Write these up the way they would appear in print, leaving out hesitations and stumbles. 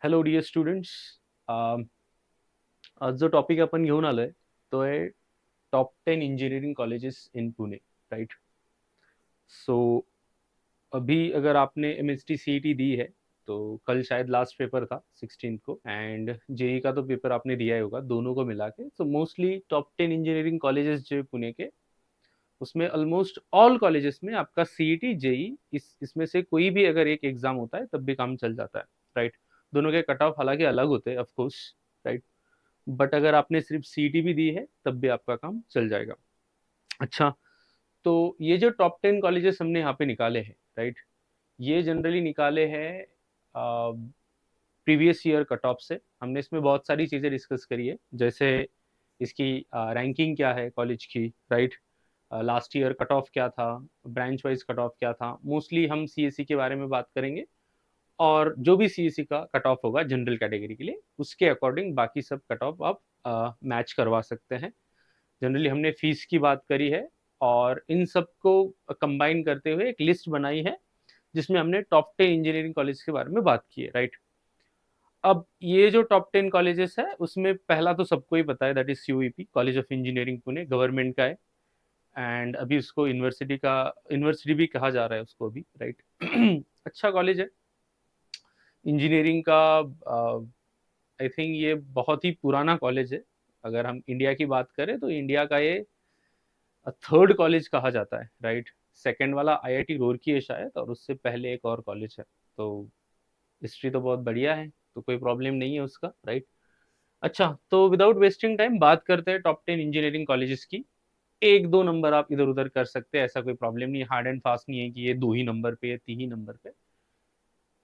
Hello dear students. आज जो topic आपण घेऊन आलोय तो आहे top 10 engineering colleges in Pune. Right. So अभी अगर आपने M S T C E T दी है तो कल शायद लास्ट पेपर था 16 को, एंड जेई का तो पेपर आपने दिया ही होगा, दोनों को मिला के. So mostly top 10 engineering colleges जो है पुणे के, उसमें ऑलमोस्ट ऑल कॉलेजेस में आपका सीईटी जेई इसमें से कोई भी अगर एक एग्जाम होता है तब भी काम चल जाता है. राइट. दोनों के कट ऑफ हालांकि अलग होते हैं ऑफ कोर्स. राइट. बट अगर आपने सिर्फ सीईटी भी दी है तब भी आपका काम चल जाएगा. अच्छा. तो ये जो टॉप 10 कॉलेजेस हमने यहाँ पे निकाले हैं, राइट, ये जनरली निकाले हैं प्रीवियस ईयर कट ऑफ से. हमने इसमें बहुत सारी चीज़ें डिस्कस करी है, जैसे इसकी रैंकिंग क्या है कॉलेज की. Right. Last year cut off क्या था, ब्रांच वाइज कट ऑफ क्या था. मोस्टली हम सीएससी के बारे में बात करेंगे, और जो भी सीएससी का कट ऑफ होगा जनरल कैटेगरी के लिए उसके अकॉर्डिंग बाकी सब कट ऑफ आप मैच करवा सकते हैं. जनरली हमने फीस की बात करी है, और इन सबको कंबाइन करते हुए एक लिस्ट बनाई है जिसमें हमने टॉप 10 इंजीनियरिंग कॉलेज के बारे में बात की है. राइट. अब ये जो टॉप 10 कॉलेजेस है उसमें पहला तो सबको ही पता है, that is COEP, college of engineering Pune, government का है. एंड अभी उसको यूनिवर्सिटी भी कहा जा रहा है उसको अभी. राइट. अच्छा कॉलेज है इंजीनियरिंग का. आई थिंक ये बहुत ही पुराना कॉलेज है. अगर हम इंडिया की बात करें तो इंडिया का ये थर्ड कॉलेज कहा जाता है. राइट. सेकंड वाला आईआईटी रुड़की है शायद, और उससे पहले एक और कॉलेज है. तो हिस्ट्री तो बहुत बढ़िया है, तो कोई प्रॉब्लम नहीं है उसका. राइट. अच्छा, तो विदाउट वेस्टिंग टाइम बात करते हैं टॉप 10 इंजीनियरिंग कॉलेजेस की. एक दो नंबर आप इधर उधर कर सकते हैं, ऐसा कोई प्रॉब्लम नहीं. हार्ड एंड फास्ट नहीं है कि ये दो ही नंबर पे या तीन ही नंबर पे.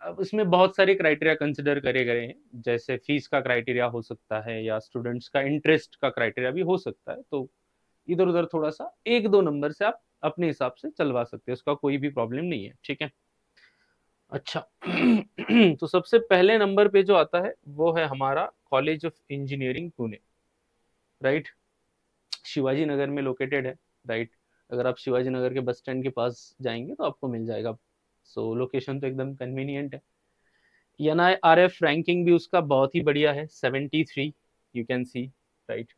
अब इसमें बहुत सारे क्राइटेरिया कंसिडर करे गए हैं, जैसे फीस का क्राइटेरिया हो सकता है या स्टूडेंट्स का इंटरेस्ट का क्राइटेरिया भी हो सकता है. तो इधर उधर थोड़ा सा एक दो नंबर से आप अपने हिसाब से चलवा सकते हैं, उसका कोई भी प्रॉब्लम नहीं है. ठीक है. अच्छा. तो सबसे पहले नंबर पे जो आता है वो है हमारा college of engineering Pune. Right. Shivaji Nagar में लोकेटेड है. राइट. अगर आप शिवाजी नगर के बस स्टैंड के पास जाएंगे तो आपको मिल जाएगा. सो लोकेशन तो एकदम कन्वीनियंट है. एनआईआरएफ रैंकिंग भी उसका बहुत ही बढ़िया है, 73. You can C. Right.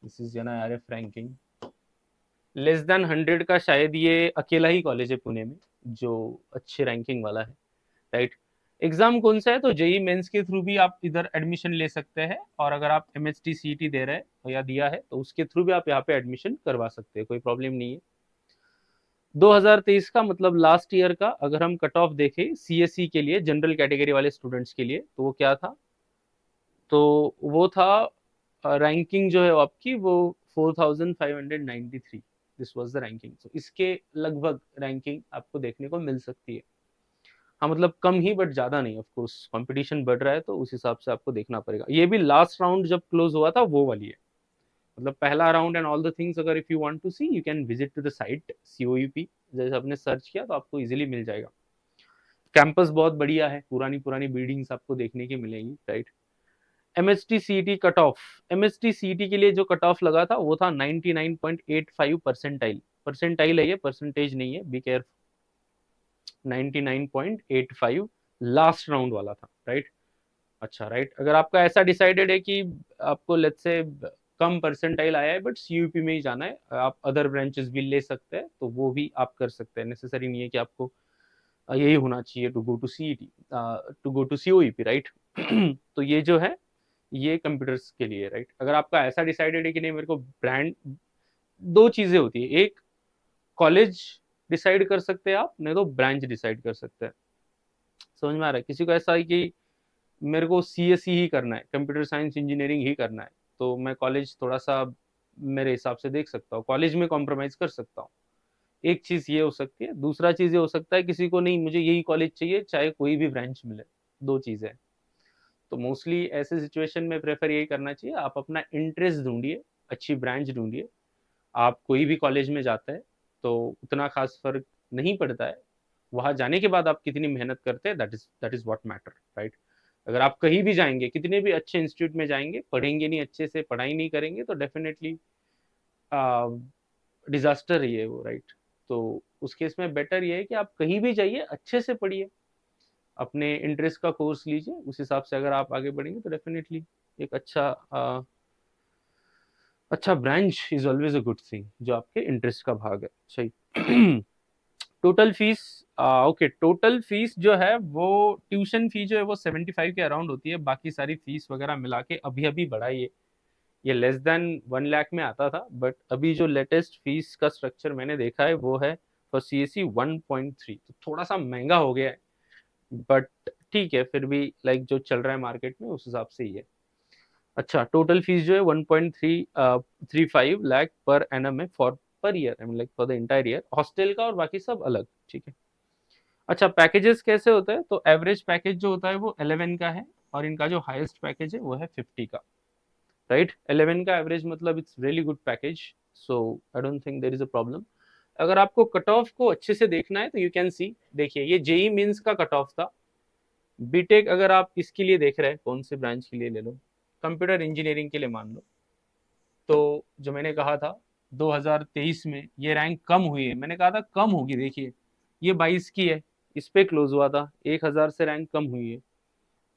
This is NIRF ranking. Less than 100 का शायद ये अकेला ही कॉलेज है पुणे में जो अच्छे रैंकिंग वाला है. राइट. एग्जाम कौन सा है, तो जेई मेंस के थ्रू भी आप इधर एडमिशन ले सकते हैं, और अगर आप M H T C T दे रहे हैं या दिया है तो उसके थ्रू भी आप यहाँ पे एडमिशन करवा सकते हैं, कोई प्रॉब्लम नहीं है. 2023 का मतलब लास्ट ईयर का अगर हम कट ऑफ देखें सीएससी के लिए, जनरल कैटेगरी वाले स्टूडेंट्स के लिए, तो वो क्या था, तो वो था रैंकिंग जो है आपकी वो 4593. This was the ranking. तो इसके लगभग रैंकिंग आपको देखने को मिल सकती है. हाँ, मतलब कम ही बट ज्यादा नहीं. ऑफ कोर्स कंपटीशन बढ़ रहा है तो उस हिसाब से आपको देखना पड़ेगा. ये भी लास्ट राउंड जब क्लोज हुआ था वो वाली है, मतलब पहला round and all the things. अगर if you want to see you can visit to the site COEP. जैसे आपने सर्च किया तो आपको इजीली मिल जाएगा. कैंपस बहुत बढ़िया है, पुरानी पुरानी बिल्डिंग्स आपको देखने की मिलेंगी. Right. M H T C T cut off, M H T C T के लिए जो कट ऑफ लगा था वो था 99.85 परसेंटाइल. परसेंटाइल है ये, परसेंटेज नहीं है, बी केयर. 99.85 लास्ट राउंड वाला था. राइट. अच्छा. राइट. अगर आपका ऐसा डिसाइडेड है कि आपको लेट्स से कम परसेंटाइल आया है बट सीयूपी में ही जाना है, आप अदर ब्रांचेस भी ले सकते हैं, तो वो भी आप कर सकते हैं. नेसेसरी नहीं है कि आपको यही होना चाहिए to go to CET, to go to COEP. Right. तो ये जो है ये कंप्यूटर्स के लिए. राइट. अगर आपका ऐसा डिसाइडेड है कि नहीं मेरे को ब्रांड, दो चीजें होती है, एक कॉलेज डिसाइड कर सकते हैं आप, नहीं तो ब्रांच डिसाइड कर सकते हैं. समझ में आ रहा है. किसी को ऐसा है कि मेरे को सीएससी ही करना है, कंप्यूटर साइंस इंजीनियरिंग ही करना है, तो मैं कॉलेज थोड़ा सा मेरे हिसाब से देख सकता हूँ, कॉलेज में कॉम्प्रोमाइज कर सकता हूँ. एक चीज ये हो सकती है. दूसरा चीज ये हो सकता है किसी को नहीं मुझे यही कॉलेज चाहिए चाहे कोई भी ब्रांच मिले. दो चीजें. तो मोस्टली ऐसे सिचुएशन में प्रेफर यही करना चाहिए, आप अपना इंटरेस्ट ढूंढिए, अच्छी ब्रांच ढूंढिए. आप कोई भी कॉलेज में जाते हैं तो उतना खास फर्क नहीं पड़ता है. वहां जाने के बाद आप कितनी मेहनत करते हैं, that is what matter. Right. अगर आप कहीं भी जाएंगे, कितने भी अच्छे इंस्टीट्यूट में जाएंगे, पढ़ेंगे नहीं अच्छे से, पढ़ाई नहीं करेंगे, तो डेफिनेटली डिजास्टर ही है वो. राइट. तो उस केस में बेटर ये है कि आप कहीं भी जाइए अच्छे से पढ़िए. अपने इंटरेस्ट का कोर्स लीजिए, उस हिसाब से अगर आप आगे बढ़ेंगे तो डेफिनेटली एक अच्छा branch is always a good thing जो आपके इंटरेस्ट का भाग है। सही। Total fees, okay, total fees जो है वो ट्यूशन फी जो है वो 75 के अराउंड होती है, बाकी सारी फीस वगैरह मिला के अभी अभी बढ़ा ये लेस देन 1 लाख में आता था, बट अभी जो लेटेस्ट फीस का स्ट्रक्चर मैंने देखा है वो है फॉर सीएससी 1.3, तो थोड़ा सा महंगा हो गया है, बट ठीक है, फिर भी लाइक जो चल रहा है मार्केट में उस हिसाब से ही है। अच्छा, टोटल फीस जो है 1.35 लाख पर एनम है for per year, I mean like for the entire year, hostel का और बाकी सब अलग, ठीक है। अच्छा, पैकेजेस कैसे होते हैं, तो एवरेज पैकेज जो होता है वो 11 का है, और इनका जो हाईएस्ट पैकेज है वो है 50 का, राइट। 11 का एवरेज मतलब it's really good package, so I don't think there is a problem. अगर आपको कट ऑफ को अच्छे से देखना है तो यू कैन सी, देखिए ये जेई मींस का कट ऑफ था। बीटेक अगर आप इसके लिए देख रहे हैं, कौन से ब्रांच के लिए ले लो, कंप्यूटर इंजीनियरिंग के लिए मान लो, तो जो मैंने कहा था 2023 में ये रैंक कम हुई है, मैंने कहा था कम होगी, देखिए ये 22 की है, इस पे क्लोज हुआ था, 1000 से रैंक कम हुई है,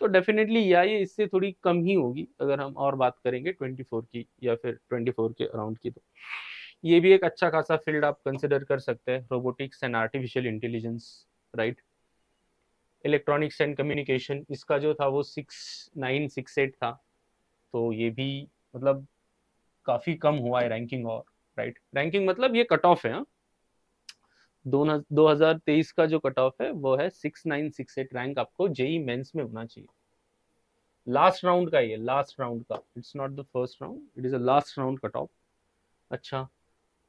तो डेफिनेटली या ये इससे थोड़ी कम ही होगी अगर हम और बात करेंगे 24 की या फिर 24 के अराउंड की, तो ये भी एक अच्छा खासा फील्ड आप कंसिडर कर सकते हैं, robotics and artificial intelligence, right. Electronics and communication, इसका जो था वो 6968 था, तो ये भी मतलब काफी कम हुआ है रैंकिंग, और राइट, रैंकिंग मतलब ये कट ऑफ है, हाँ? 2023 का जो कट ऑफ है वो है 6968 रैंक, आपको जेई मेंस में होना चाहिए। लास्ट राउंड का, ये लास्ट राउंड का, it's not the first round, it is a last round cut off. अच्छा,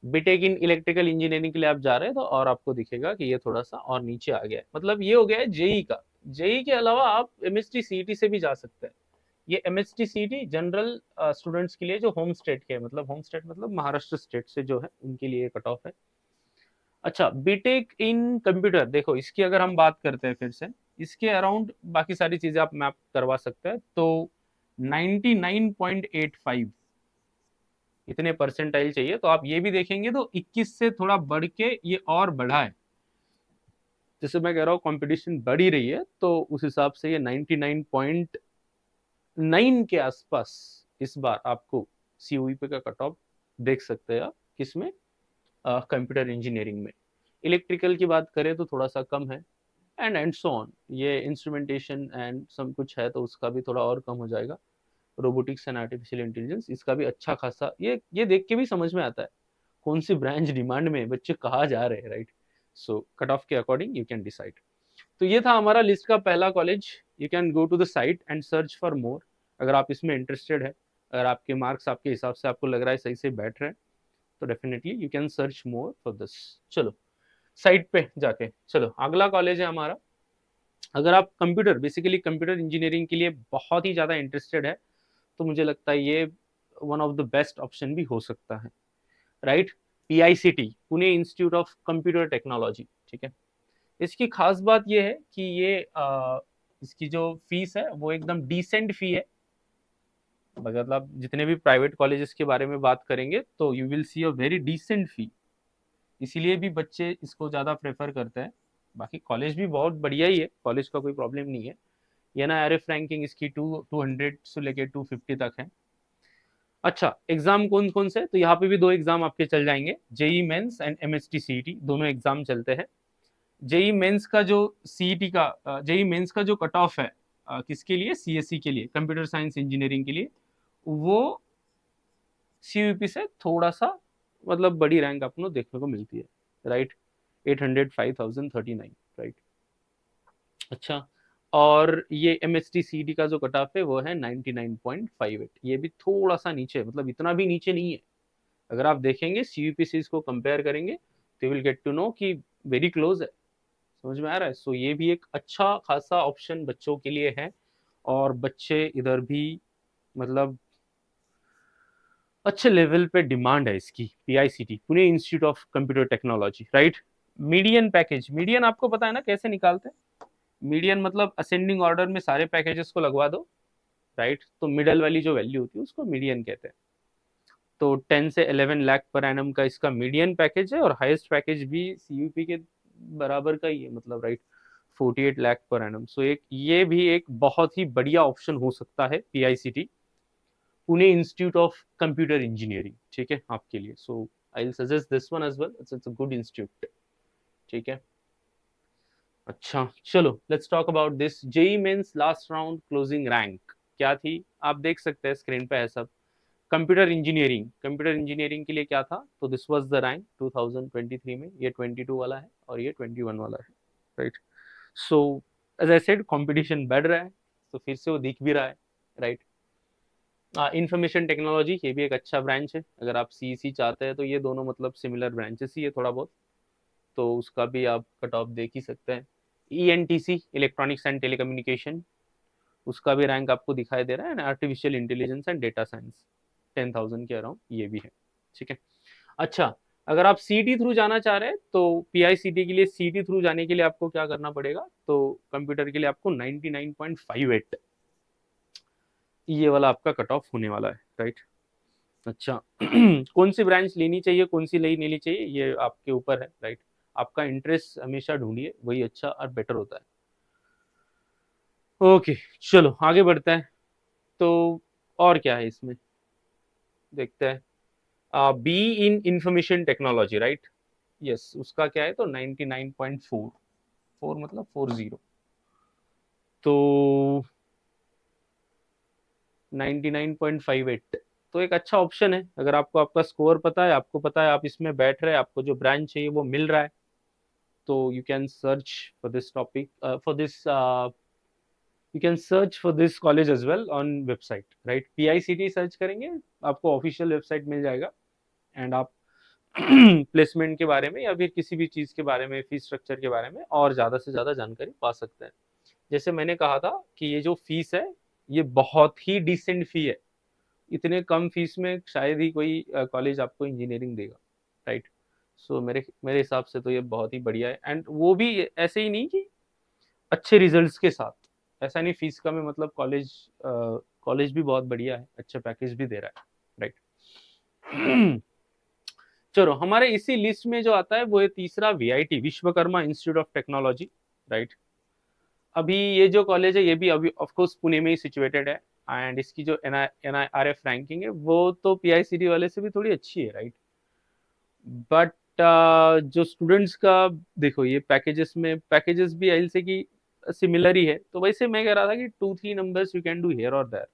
बीटेक इन इलेक्ट्रिकल इंजीनियरिंग के लिए आप जा रहे हैं तो और आपको दिखेगा कि ये थोड़ा सा और नीचे आ गया है, मतलब ये हो गया है जेई का। जेई के अलावा आप एमएसटी सीईटी से भी जा सकते हैं। ये एमएसटी सीईटी जनरल स्टूडेंट्स के लिए जो होम स्टेट के, मतलब होम स्टेट मतलब महाराष्ट्र स्टेट से जो है उनके लिए कट ऑफ है। अच्छा, बीटेक इन कंप्यूटर, देखो इसकी अगर हम बात करते हैं फिर से, इसके अराउंड बाकी सारी चीजें आप मैप करवा सकते हैं, तो 99.85 इतने परसेंटाइल चाहिए, तो आप ये भी देखेंगे तो 21 से थोड़ा बढ़ के ये और बढ़ा है, जैसे मैं कह रहा हूँ कंपटीशन बढ़ ही रही है, तो उस हिसाब से ये 99.9 के आसपास इस बार आपको सीयूईपी का कट ऑफ देख सकते हैं आप, किसमें, कंप्यूटर इंजीनियरिंग में। इलेक्ट्रिकल की बात करें तो थोड़ा सा कम है, एंड सो ऑन, ये इंस्ट्रूमेंटेशन एंड सब कुछ है तो उसका भी थोड़ा और कम हो जाएगा। रोबोटिक्स एंड आर्टिफिशियल इंटेलिजेंस, इसका भी अच्छा खासा, ये देख के भी समझ में आता है कौन सी ब्रांच डिमांड में है, बच्चे कहाँ जा रहे हैं, राइट। सो कट ऑफ के अकॉर्डिंग यू कैन डिसाइड। तो ये था हमारा लिस्ट का पहला college. You can go to the site and search for more, अगर आप इसमें इंटरेस्टेड है, अगर आपके मार्क्स आपके हिसाब से आपको लग रहा है सही से बैठ रहे हैं, तो definitely you can search more for this. चलो साइट पे जाके, चलो अगला कॉलेज है हमारा। अगर आप कंप्यूटर, बेसिकली कंप्यूटर इंजीनियरिंग के लिए बहुत ही ज़्यादा इंटरेस्टेड है, तो मुझे लगता है ये one of the best option भी हो सकता है, right. PICT, Pune institute of computer technology, ठीक है। इसकी खास बात ये है कि ये इसकी जो फीस है वो एकदम डिसेंट फी है, मतलब जितने भी प्राइवेट कॉलेजेस के बारे में बात करेंगे तो you will see a very decent fee, इसीलिए भी बच्चे इसको ज़्यादा प्रेफर करते हैं। बाकी कॉलेज भी बहुत बढ़िया ही है, कॉलेज का कोई प्रॉब्लम नहीं है। ये ना आर एफ रैंकिंग इसकी 200 से लेके 250 तक है। अच्छा, एग्जाम कौन कौन से, तो यहाँ पे भी दो एग्जाम आपके चल जाएंगे, JEE mains and MST CET, दोनों एग्जाम चलते हैं। जेई मेंस का जो सीईटी का, जेई मेंस का जो कट ऑफ है किसके लिए, सीएससी के लिए, कंप्यूटर साइंस इंजीनियरिंग के लिए, वो सीयूपी से थोड़ा सा मतलब बड़ी रैंक आपको देखने को मिलती है, राइट। 805,039, राइट। अच्छा, और ये M S T C D का जो कट ऑफ है वो है 99.58, ये भी थोड़ा सा नीचे, मतलब इतना भी नीचे नहीं है। अगर आप देखेंगे सीयूपी से इसको कंपेयर करेंगे तो विल गेट टू नो कि वेरी क्लोज है, समझ में आ रहा है। सो ये भी एक अच्छा खासा ऑप्शन बच्चों के लिए है, और बच्चे इधर भी मतलब अच्छे लेवल पे डिमांड है इसकी, PICT, Pune institute of computer technology, right. Median package, median आपको पता है ना कैसे निकालते हैं, मीडियन मतलब असेंडिंग ऑर्डर में सारे पैकेजेस को लगवा दो, राइट, तो मिडल वाली जो वैल्यू होती है उसको मीडियन कहते हैं। तो 10 से 11 लाख पर एनम का इसका मीडियन पैकेज है, और हाईएस्ट पैकेज भी सीयूपी के बराबर का ही है, मतलब राइट 48 लाख पर एनम। सो एक ये भी एक बहुत ही बढ़िया ऑप्शन हो सकता है, PICT, Pune institute of computer engineering, ठीक है, आपके लिए। So I will suggest this one as well, it's a good institute, ठीक है। अच्छा चलो, let's talk about this JEE mains last round closing rank क्या थी, आप देख सकते हैं स्क्रीन पे है सब। कंप्यूटर इंजीनियरिंग के लिए क्या था, तो दिस वाज द रैंक 2023 में, ये 22 वाला है और ये 21 वाला है, right. So as I said, competition बढ़ रहा है, तो फिर से वो दिख भी रहा है, राइट। इंफॉर्मेशन टेक्नोलॉजी, ये भी एक अच्छा ब्रांच है, अगर आप सीईसी चाहते हैं तो ये दोनों मतलब सिमिलर ब्रांचेस ही है थोड़ा बहुत, तो उसका भी आप कट ऑफ देख ही सकते हैं। ईएनटीसी, इलेक्ट्रॉनिक्स एंड टेलीकम्युनिकेशन, उसका भी रैंक आपको दिखाई दे रहा है, artificial intelligence and data science 10,000 के अराउंड ये भी है, ठीक है। अच्छा, अगर आप सीटी थ्रू जाना चाह रहे हैं तो पीआईसीटी के लिए, सीटी थ्रू जाने के लिए आपको क्या करना पड़ेगा, तो कंप्यूटर के लिए आपको 99.58, ये वाला आपका कट ऑफ होने वाला है, राइट। अच्छा कौन सी ब्रांच लेनी चाहिए, कौन सी नहीं लेनी चाहिए, ये आपके ऊपर है, राइट। आपका इंटरेस्ट हमेशा ढूंढिए, वही अच्छा और बेटर होता है। ओके चलो आगे बढ़ते हैं। तो और क्या है इसमें, देखते हैं। Be in information technology, right, yes, उसका क्या है, तो 99.4, 4 मतलब 40, तो 99.58, तो एक अच्छा ऑप्शन है। अगर आपको आपका स्कोर पता है, आपको पता है आप इसमें बैठ रहे हैं, आपको जो ब्रांच चाहिए वो मिल रहा है, तो you can search for this topic, for this you can search for this college as well on website, right. PICT search करेंगे, आपको ऑफिशियल वेबसाइट मिल जाएगा, एंड आप प्लेसमेंट के बारे में या फिर किसी भी चीज़ के बारे में, फीस स्ट्रक्चर के बारे में और ज़्यादा से ज़्यादा जानकारी पा सकते हैं। जैसे मैंने कहा था कि ये जो फीस है, ये बहुत ही डिसेंट फी है, इतने कम फीस में शायद ही कोई कॉलेज आपको इंजीनियरिंग देगा, राइट। सो मेरे मेरे हिसाब से तो ये बहुत ही बढ़िया है, एंड वो भी ऐसे ही नहीं कि अच्छे रिजल्ट्स के साथ, ऐसा नहीं फीस कम है मतलब कॉलेज, कॉलेज भी बहुत बढ़िया है, अच्छा पैकेज भी दे रहा है, राइट। चलो, हमारे इसी लिस्ट में जो आता है वो है तीसरा, VIT, Vishwakarma Institute of technology, right. अभी ये जो कॉलेज है ये भी अभी ऑफ कोर्स पुणे में ही सिचुएटेड है, एंड इसकी जो एनआईआरएफ रैंकिंग है वो तो पीआईसीटी वाले से भी थोड़ी अच्छी है, राइट। बट जो स्टूडेंट्स का, देखो ये पैकेजेस में, पैकेजेस भी आई से कि सिमिलर ही है, तो वैसे मैं कह रहा था कि 2-3 numbers you can do here और देयर,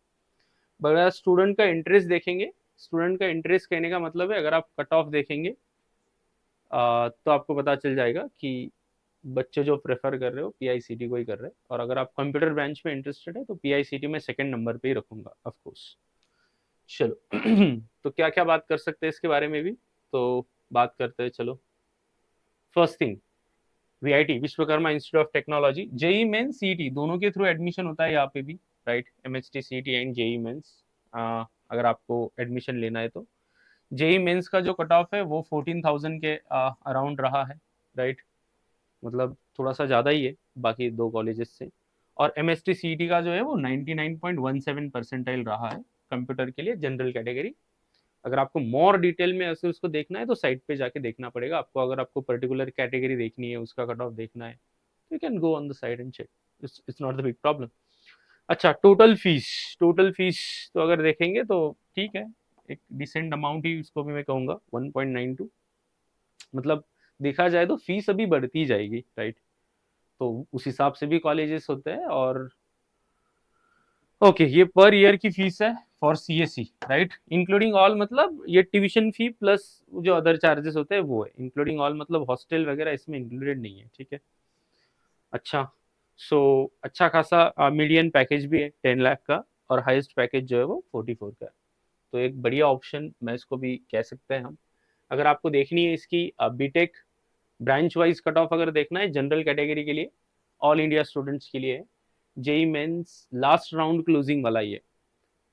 बट अगर स्टूडेंट का इंटरेस्ट देखेंगे, स्टूडेंट का इंटरेस्ट कहने का मतलब है अगर आप कट ऑफ देखेंगे, तो आपको पता चल जाएगा कि बच्चे जो प्रेफर कर रहे हो पीआईसीटी को ही कर रहे हैं, और अगर आप कंप्यूटर ब्रांच में इंटरेस्टेड है तो पीआईसीटी में सेकंड नंबर पे ही रखूंगा ऑफ कोर्स। चलो तो क्या क्या बात कर सकते हैं इसके बारे में भी, तो बात करते हैं चलो। First thing, VIT, Vishwakarma Institute of Technology, JEE main CET दोनों के थ्रू एडमिशन होता है यहाँ पे भी, right. MHT CET and JEE mains, अगर आपको एडमिशन लेना है तो। जेई मेंस का जो कट ऑफ है वो 14,000 के अराउंड रहा है, राइट, मतलब थोड़ा सा ज़्यादा ही है बाकी दो कॉलेजेस से। और M S T C T का जो है वो 99.17 परसेंटाइल रहा है कंप्यूटर के लिए, जनरल कैटेगरी। अगर आपको मोर डिटेल में ऐसे उसको देखना है तो साइट पे जाके देखना पड़ेगा आपको, अगर आपको पर्टिकुलर कैटेगरी देखनी है, उसका कट ऑफ देखना है, तो you can go on the site and check, it's not the big problem. अच्छा, टोटल फीस तो अगर देखेंगे तो ठीक है, एक डिसेंट अमाउंट ही उसको भी मैं कहूँगा, 1.92, मतलब देखा जाए तो फीस अभी बढ़ती जाएगी, राइट। तो उस हिसाब से भी कॉलेजेस होते हैं, और ओके ये पर ईयर की फीस है for CSC, right, including all, मतलब ये ट्यूशन फी प्लस जो अदर चार्जेस होते हैं वो है, इंक्लूडिंग ऑल मतलब हॉस्टल वगैरह इसमें इंक्लूडेड नहीं है, ठीक है। अच्छा, सो अच्छा खासा मीडियन पैकेज भी है 10 लाख का, और हाईएस्ट पैकेज जो है वो 44 का है, तो एक बढ़िया ऑप्शन मैं इसको भी कह सकते हैं हम। अगर आपको देखनी है इसकी BTech branch wise cut off, अगर देखना है जनरल कैटेगरी के लिए, ऑल इंडिया स्टूडेंट्स के लिए, JEE mains last round closing वाला ये,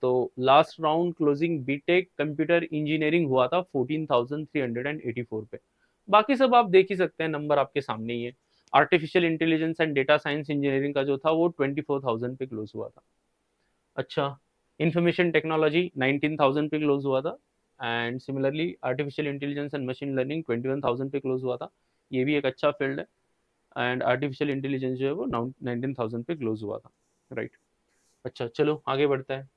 तो last round closing BTech computer engineering हुआ था 14,384 पे। बाकी सब आप देख ही सकते हैं, नंबर आपके सामने ही है। Artificial intelligence and data science engineering का जो था वो 24,000 पे क्लोज हुआ था। अच्छा, इंफॉर्मेशन टेक्नोलॉजी 19,000 पे क्लोज हुआ था, and similarly artificial intelligence and machine learning 21,000 पे क्लोज हुआ था, ये भी एक अच्छा फील्ड है। एंड आर्टिफिशियल इंटेलिजेंस जो है वो 19,000 पे क्लोज हुआ था, राइट। अच्छा चलो आगे बढ़ता है।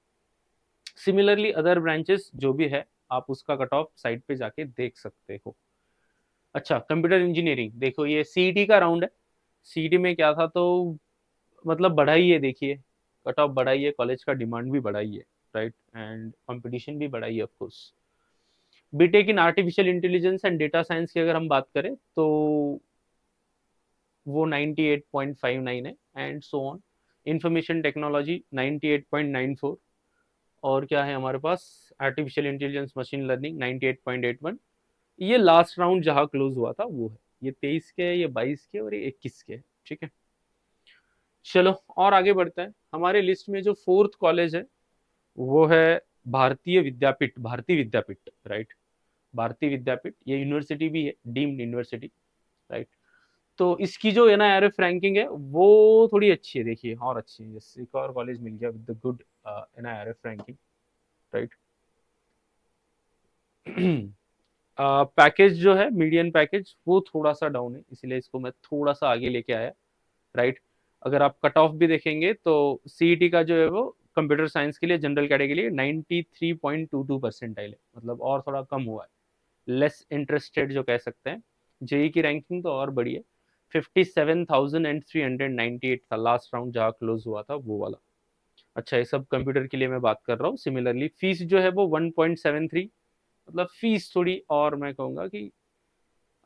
सिमिलरली अदर ब्रांचेस जो भी है आप उसका कट ऑफ साइट पे जाके देख सकते हो। अच्छा कंप्यूटर इंजीनियरिंग देखो, ये सीईटी का राउंड है। सीईटी में क्या था, तो मतलब बढ़ा ही है, देखिए कट ऑफ बढ़ा ही है, कॉलेज का डिमांड भी बढ़ा ही है, राइट, एंड कंपटीशन भी बढ़ा ही है of course. BTech in artificial intelligence and data science की अगर हम बात करें तो वो 98.59 है, and so on. Information technology 98.94, और क्या है हमारे पास, आर्टिफिशियल इंटेलिजेंस मशीन लर्निंग 98.81। ये लास्ट राउंड जहां क्लोज हुआ था वो है, ये 23 के, ये 22 के, और ये 21 के, ठीक है। चलो और आगे बढ़ते हैं। हमारे लिस्ट में जो फोर्थ कॉलेज है वो है भारतीय विद्यापीठ, भारतीय विद्यापीठ, राइट। भारतीय विद्यापीठ ये यूनिवर्सिटी भी है, डीम्ड यूनिवर्सिटी, राइट। तो इसकी जो एनआईआरएफ रैंकिंग है वो थोड़ी अच्छी है, देखिए और अच्छी है, जैसे एक और कॉलेज मिल गया with the good NIRF ranking, right. Package जो है, मीडियन पैकेज वो थोड़ा सा डाउन है, इसलिए इसको मैं थोड़ा सा आगे लेके आया, राइट। अगर आप कट ऑफ भी देखेंगे तो सीईटी का जो है वो कंप्यूटर साइंस के लिए, जनरल कैटेगरी के लिए 93.22 परसेंटाइल है, मतलब और थोड़ा कम हुआ है, लेस इंटरेस्टेड जो कह सकते हैं। जेई की रैंकिंग तो और बड़ी है, 57,398 था लास्ट राउंड जहाँ क्लोज हुआ था वो वाला। अच्छा ये सब कंप्यूटर के लिए मैं बात कर रहा हूँ। सिमिलरली फीस जो है वो 1.73, मतलब फीस थोड़ी, और मैं कहूँगा कि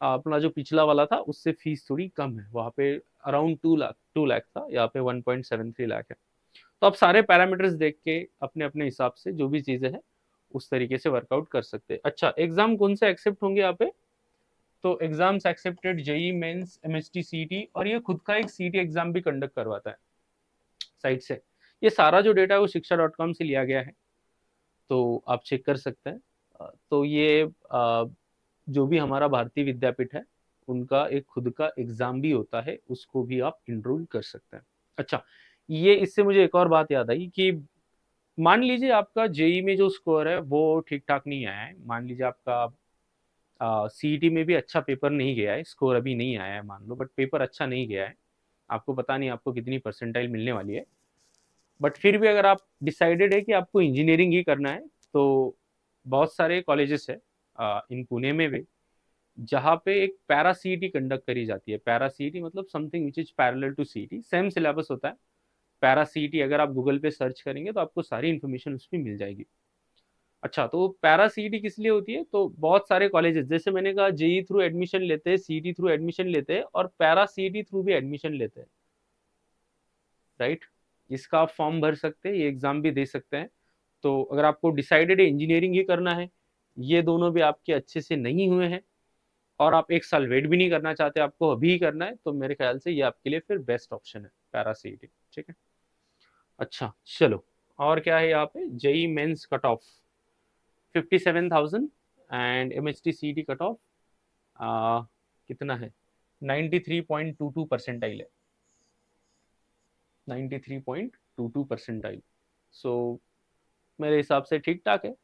अपना जो पिछला वाला था उससे फीस थोड़ी कम है, वहाँ पे अराउंड 2 लाख था, यहाँ पे 1.73 लाख है। तो आप सारे पैरामीटर्स देख के अपने अपने हिसाब से जो भी चीजें हैं उस तरीके से वर्कआउट कर सकते हैं। अच्छा एग्जाम कौन से एक्सेप्ट होंगे यहाँ पे, तो exams accepted JEE mains, MST, CT, और ये खुद का एक सीटी एग्जाम भी कंडक्ट करवाता है साइट से। ये सारा जो डेटा है वो शिक्षा.com से लिया गया है, तो आप चेक कर सकते हैं। तो ये जो भी हमारा भारतीय विद्यापीठ है उनका एक खुद का एग्जाम भी होता है, उसको भी आप इनरोल कर सकते हैं। अच्छा ये इससे मुझे एक और बात याद आई कि मान लीजिए आपका जेई में जो स्कोर है वो ठीक ठाक नहीं आया है, मान लीजिए आपका सीईटी में भी अच्छा पेपर नहीं गया है, स्कोर अभी नहीं आया है मान लो, बट पेपर अच्छा नहीं गया है, आपको पता नहीं आपको कितनी परसेंटाइल मिलने वाली है, बट फिर भी अगर आप डिसाइडेड है कि आपको इंजीनियरिंग ही करना है, तो बहुत सारे कॉलेजेस है इन पुणे में भी, जहाँ पे एक पैरा सीईटी कंडक्ट करी जाती है। पैरा सीईटी मतलब something which is parallel to CET, same syllabus होता है। पैरा सीईटी अगर आप गूगल पे सर्च करेंगे तो आपको सारी इन्फॉर्मेशन उस पर मिल जाएगी। अच्छा तो पैरा सीईटी किस लिए होती है, तो बहुत सारे कॉलेजेस, जैसे मैंने कहा जेई थ्रू एडमिशन लेते हैं, सीईटी थ्रू एडमिशन लेते हैं, और पैरा सीईटी थ्रू भी एडमिशन लेते हैं, राइट। इसका आप फॉर्म भर सकते हैं, ये एग्जाम भी दे सकते हैं। तो अगर आपको डिसाइडेड इंजीनियरिंग ही करना है, ये दोनों भी आपके अच्छे से नहीं हुए हैं, और आप एक साल वेट भी नहीं करना चाहते, आपको अभी ही करना है, तो मेरे ख्याल से ये आपके लिए फिर बेस्ट ऑप्शन है पैरा सीईटी, ठीक है। अच्छा चलो और क्या है यहाँ पे, JEE mains cut off 57,000, and MHT CET cut off कितना है, 93.22 परसेंटाइल है, 93.22 परसेंटाइल। सो मेरे हिसाब से ठीक ठाक है।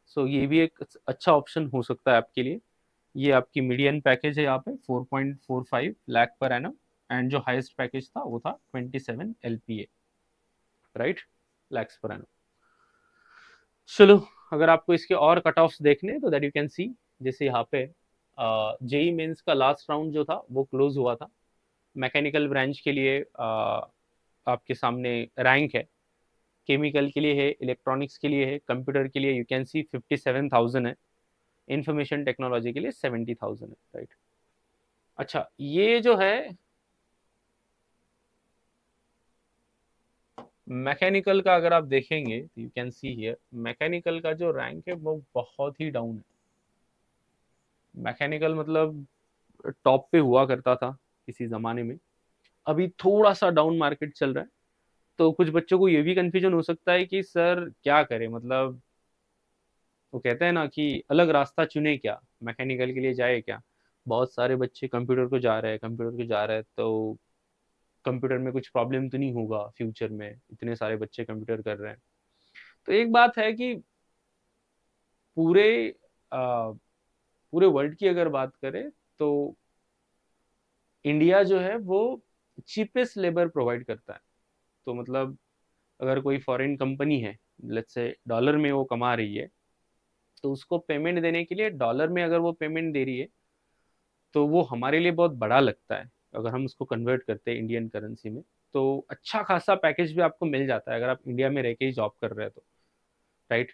सो ये भी एक अच्छा ऑप्शन हो सकता है आपके लिए। ये आपकी मीडियन पैकेज है यहाँ पे 4.45 लाख पर एनम, एंड जो हाईएस्ट पैकेज था वो था 27 LPA, right, lakhs per annum. चलो अगर आपको इसके और कट ऑफ्स देखने तो दैट यू कैन सी, जैसे यहाँ पे जेई मेंस का लास्ट राउंड जो था वो क्लोज हुआ था। मैकेनिकल ब्रांच के लिए आपके सामने रैंक है, केमिकल के लिए है, इलेक्ट्रॉनिक्स के लिए है, कंप्यूटर के लिए यू कैन सी 57,000 है, इंफॉर्मेशन टेक्नोलॉजी के लिए 70,000 है, राइट। अच्छा ये जो है मैकेनिकल का अगर आप देखेंगे तो you can see here, mechanical का जो रैंक है वो बहुत ही डाउन है। मैकेनिकल मतलब टॉप पे हुआ करता था किसी जमाने में, अभी थोड़ा सा डाउन मार्केट चल रहा है। तो कुछ बच्चों को ये भी कंफ्यूजन हो सकता है कि सर क्या करें, मतलब वो कहते हैं ना कि अलग रास्ता चुने क्या, मैकेनिकल के लिए जाए क्या। बहुत सारे बच्चे कंप्यूटर को जा रहे हैं, कंप्यूटर को जा रहे हैं, तो कंप्यूटर में कुछ प्रॉब्लम तो नहीं होगा फ्यूचर में, इतने सारे बच्चे कंप्यूटर कर रहे हैं। तो एक बात है कि पूरे पूरे वर्ल्ड की अगर बात करें तो इंडिया जो है वो चीपेस्ट लेबर प्रोवाइड करता है। तो मतलब अगर कोई फॉरेन कंपनी है, लेट्स से डॉलर में वो कमा रही है, तो उसको पेमेंट देने के लिए डॉलर में अगर वो पेमेंट दे रही है, तो वो हमारे लिए बहुत बड़ा लगता है। अगर हम उसको कन्वर्ट करते हैं इंडियन करेंसी में, तो अच्छा खासा पैकेज भी आपको मिल जाता है अगर आप इंडिया में रह के ही जॉब कर रहे हैं तो, राइट।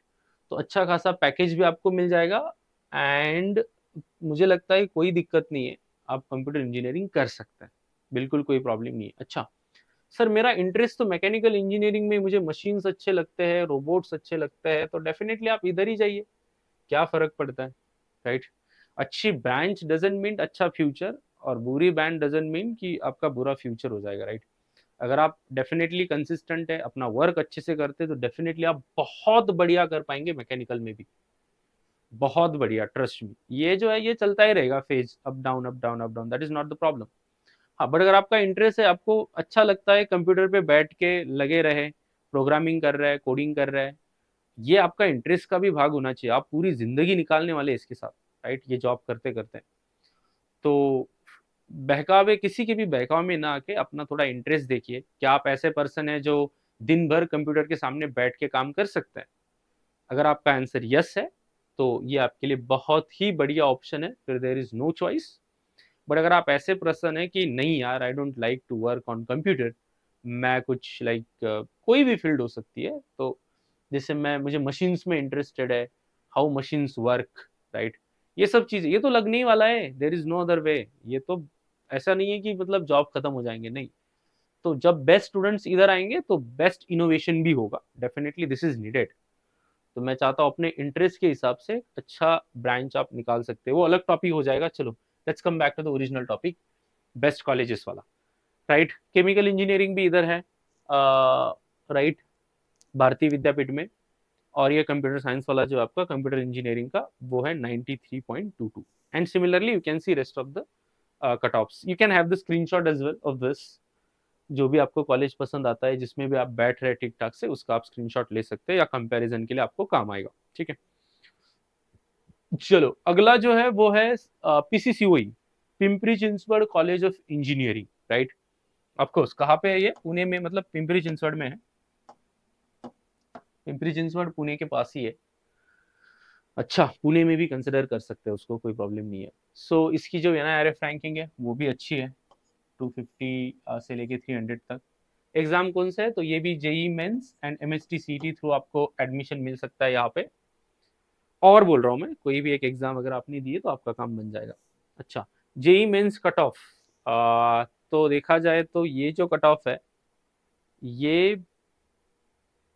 तो अच्छा खासा पैकेज भी आपको मिल जाएगा, एंड मुझे लगता है कोई दिक्कत नहीं है, आप कंप्यूटर इंजीनियरिंग कर सकते हैं, बिल्कुल कोई प्रॉब्लम नहीं है। अच्छा सर, मेरा इंटरेस्ट तो मैकेनिकल इंजीनियरिंग में, मुझे मशीन्स अच्छे लगते हैं, रोबोट्स अच्छे लगते हैं, तो डेफिनेटली आप इधर ही जाइए, क्या फर्क पड़ता है, राइट। अच्छी ब्रांच डजंट मीन अच्छा फ्यूचर, और बुरी ब्रांच डजंट मीन कि आपका बुरा फ्यूचर हो जाएगा, राइट। अगर आप डेफिनेटली कंसिस्टेंट है, अपना वर्क अच्छे से करते, तो डेफिनेटली आप बहुत बढ़िया कर पाएंगे मैकेनिकल में भी, बहुत बढ़िया, ट्रस्ट मी। ये जो है ये चलता ही रहेगा, phase up down up down up down, that is not the problem. हाँ, बट अगर आपका इंटरेस्ट है, आपको अच्छा लगता है कंप्यूटर पे बैठ के लगे रहे, प्रोग्रामिंग कर रहा है, कोडिंग कर रहा है, ये आपका इंटरेस्ट का भी भाग होना चाहिए। आप पूरी जिंदगी निकालने वाले इसके साथ, राइट, ये जॉब करते करते। तो बहकावे, किसी के भी बहकावे में ना आके अपना थोड़ा इंटरेस्ट देखिए, क्या आप ऐसे पर्सन है जो दिन भर कंप्यूटर के सामने बैठ के काम कर सकते हैं। अगर आपका आंसर यस है, तो ये आपके लिए बहुत ही बढ़िया ऑप्शन है, फिर there is no choice. But अगर आप ऐसे पर्सन है कि नहीं यार, I don't like to work on computer, मैं कुछ लाइक कोई भी फील्ड हो सकती है, तो जैसे मुझे मशीन्स में इंटरेस्टेड है, हाउ मशीन्स वर्क, राइट, ये सब चीजें, ये तो लगने ही वाला है, there is no other way. ये तो ऐसा नहीं है कि मतलब जॉब खत्म हो जाएंगे, नहीं। तो जब बेस्ट स्टूडेंट्स इधर आएंगे तो बेस्ट इनोवेशन भी होगा, डेफिनेटली दिस इज नीडेड। तो मैं चाहता हूँ अपने इंटरेस्ट के हिसाब से अच्छा ब्रांच आप निकाल सकते हो, वो अलग टॉपिक हो जाएगा। चलो, let's come back to the original topic, best colleges वाला, राइट। केमिकल इंजीनियरिंग भी इधर है, राइट, भारतीय विद्यापीठ में। और ये कंप्यूटर साइंस वाला जो आपका कंप्यूटर इंजीनियरिंग का, वो है 93.22। And similarly you can see rest of the cut offs, you can have the screenshot as well of this. जो भी आपको कॉलेज पसंद आता है, जिसमें भी आप बैठ रहे ठीक ठाक से, उसका आप स्क्रीनशॉट ले सकते हैं, या कंपैरिजन के लिए आपको काम आएगा, ठीक है। चलो, अगला जो है वो है PCCOE, Pimpri Chinchwad college of engineering, right. Of course, कहाँ पे है ये? पुणे में, मतलब पिंपरी चिंचवड में है। पिंपरी चिंचवड पुणे के पास ही है। अच्छा, पुणे में भी कंसिडर कर सकते हैं उसको, कोई प्रॉब्लम नहीं है। सो इसकी जो एनआईआरएफ रैंकिंग है वो भी अच्छी है, 250 से लेके 300 तक। एग्जाम कौन सा है? तो ये भी जेई मेंस एंड एमएसटी सीटी थ्रू आपको एडमिशन मिल सकता है यहाँ पे। और बोल रहा हूँ मैं, कोई भी एक एग्जाम अगर आपने दिए तो आपका काम बन जाएगा। अच्छा, जेई मेंस कट ऑफ, तो देखा जाए तो ये जो कट ऑफ है, ये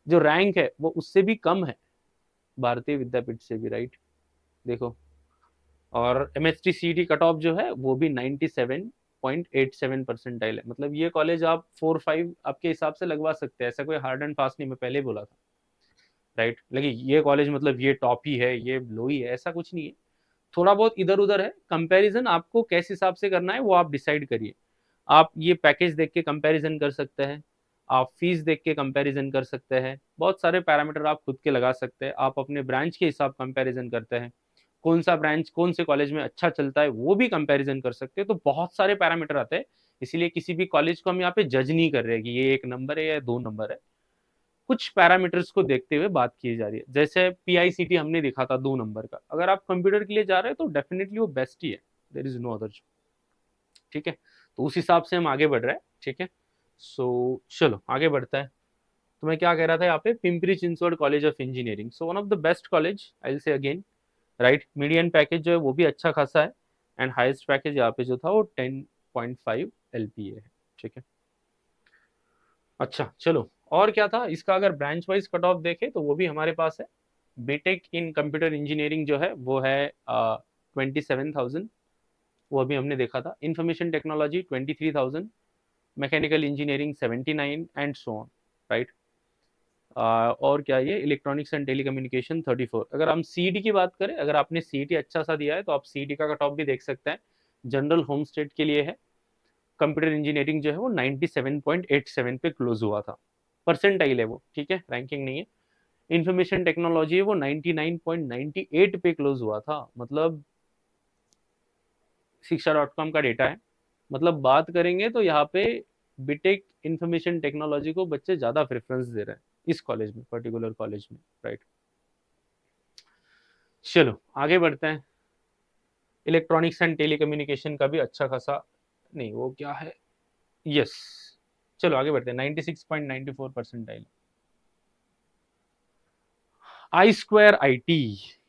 जो रैंक है वो उससे भी कम है, भारतीय विद्यापीठ से भी, राइट। देखो, और M H T C T cut off जो है वो भी 97.87 परसेंटाइल है। मतलब ये कॉलेज आप 4-5 आपके हिसाब से लगवा सकते हैं, ऐसा कोई हार्ड एंड फास्ट नहीं, मैं पहले बोला था, राइट। लेकिन ये कॉलेज मतलब ये टॉप ही है, ये लो ही है, ऐसा कुछ नहीं है। थोड़ा बहुत इधर उधर है, कंपैरिजन आपको किस हिसाब से करना है वो आप डिसाइड करिए। आप ये पैकेज देख के कंपैरिजन कर सकते हैं, आप फीस देख के कंपैरिजन कर सकते हैं, बहुत सारे पैरामीटर आप खुद के लगा सकते हैं। आप अपने ब्रांच के हिसाब कंपैरिजन करते हैं, कौन सा ब्रांच कौन से कॉलेज में अच्छा चलता है वो भी कंपैरिजन कर सकते हैं। तो बहुत सारे पैरामीटर आते हैं, इसीलिए किसी भी कॉलेज को हम यहाँ पे जज नहीं कर रहे कि ये 1 नंबर है या 2 नंबर है। कुछ पैरामीटर्स को देखते हुए बात की जा रही है। जैसे पीआईसीटी हमने देखा था 2 नंबर का, अगर आप कंप्यूटर के लिए जा रहे हैं तो डेफिनेटली वो बेस्ट ही है, देर इज नो अदर, ठीक है। तो उस हिसाब से हम आगे बढ़ रहे हैं, ठीक है। सो चलो आगे बढ़ता है। तो मैं क्या कह रहा था यहाँ पे, Pimpri Chinchwad college of engineering, so one of the best college I will say again, right. Median package जो है वो भी अच्छा खासा है, एंड हाईएस्ट पैकेज यहाँ पे जो था वो 10.5 LPA है, ठीक है। अच्छा चलो, और क्या था इसका? अगर ब्रांच वाइज कट ऑफ देखे तो वो भी हमारे पास है। बीटेक इन कंप्यूटर इंजीनियरिंग जो है वो है 27,000, वो अभी हमने देखा था। Information technology 23,000, mechanical engineering 79, and so on, right. और क्या, ये इलेक्ट्रॉनिक्स एंड टेलीकम्युनिकेशन 34। अगर हम सीईटी की बात करें, अगर आपने सीईटी अच्छा सा दिया है तो आप सीईटी का कट ऑफ भी देख सकते हैं। जनरल होम स्टेट के लिए है, कंप्यूटर इंजीनियरिंग जो है वो 97.87 पे क्लोज हुआ था, परसेंटाइल है वो, ठीक है, रैंकिंग नहीं है। इंफॉर्मेशन टेक्नोलॉजी है वो 99.98 पे क्लोज हुआ था, मतलब शिक्षा.com का डेटा है, मतलब बात करेंगे तो यहाँ पे बीटेक इंफॉर्मेशन टेक्नोलॉजी को बच्चे ज़्यादा प्रेफरेंस दे रहे हैं इस कॉलेज में, पर्टिकुलर कॉलेज में, राइट। चलो आगे बढ़ते हैं। इलेक्ट्रॉनिक्स एंड टेलीकम्युनिकेशन का भी अच्छा खासा, नहीं वो क्या है, यस। चलो आगे बढ़ते हैं। 96.94 परसेंटाइल। आई स्क्वायर IT,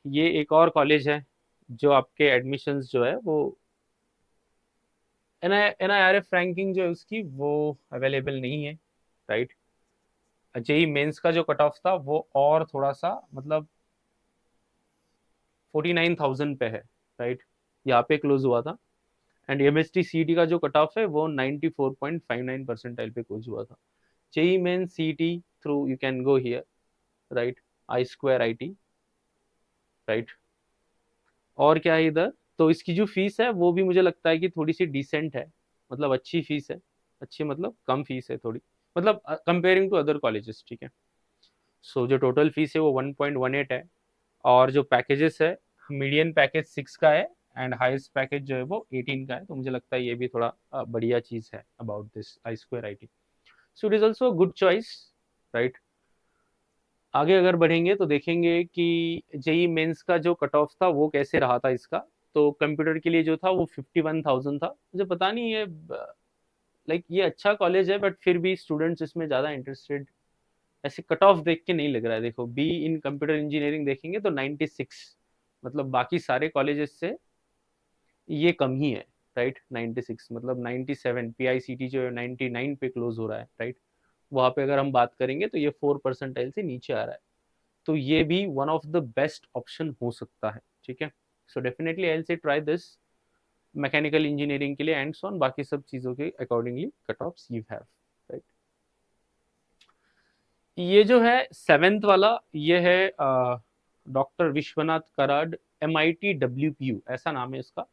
ये एक और कॉलेज है जो आपके एडमिशन्स जो है वो NIRF रैंकिंग जो है उसकी वो अवेलेबल नहीं है, राइट। जेई मेंस का जो कट ऑफ था वो और थोड़ा सा मतलब 49,000 पे है, राइट, यहाँ पे क्लोज हुआ था। एंड MST CET का जो कट ऑफ है वो 94.59 परसेंटाइल पे क्लोज हुआ था। JEE main CET through you can go here, right, I square IT, right. और क्या है इधर, तो इसकी जो फीस है वो भी मुझे लगता है कि थोड़ी सी डिसेंट है, मतलब अच्छी फीस है, अच्छी मतलब कम फीस है थोड़ी, मतलब कंपेयरिंग टू अदर कॉलेजेस, ठीक है। सो जो टोटल फीस है वो 1.18 है। और जो पैकेजेस है, मीडियन पैकेज 6 का है एंड हाईएस्ट पैकेज जो है वो 18 का है। तो मुझे लगता है ये भी थोड़ा बढ़िया चीज़ है about this I square IT। So it is also good choice, right. आगे अगर बढ़ेंगे तो देखेंगे कि जेई मेंस का जो कट ऑफ था वो कैसे रहा था इसका। तो कंप्यूटर के लिए जो था वो 51,000 था। मुझे पता नहीं ये लाइक ये अच्छा कॉलेज है बट फिर भी स्टूडेंट्स इसमें ज़्यादा इंटरेस्टेड, ऐसे कट ऑफ देख के नहीं लग रहा है। देखो बी इन कंप्यूटर इंजीनियरिंग देखेंगे तो 96, मतलब बाकी सारे कॉलेजेस से ये कम ही है, राइट। 96 मतलब 97, PICT जो है 99 पे क्लोज हो रहा है, राइट। वहाँ पे अगर हम बात करेंगे तो ये 4 परसेंटाइल से नीचे आ रहा है। तो ये भी one of the best option हो सकता है, ठीक है। So definitely I will say try this mechanical engineering के लिए एंड सो ऑन, बाकी सब चीज़ों के accordingly cut offs you have, right. ये जो है सेवेंथ वाला, ये है doctor Vishwanath Karad, MIT WPU ऐसा नाम है इसका,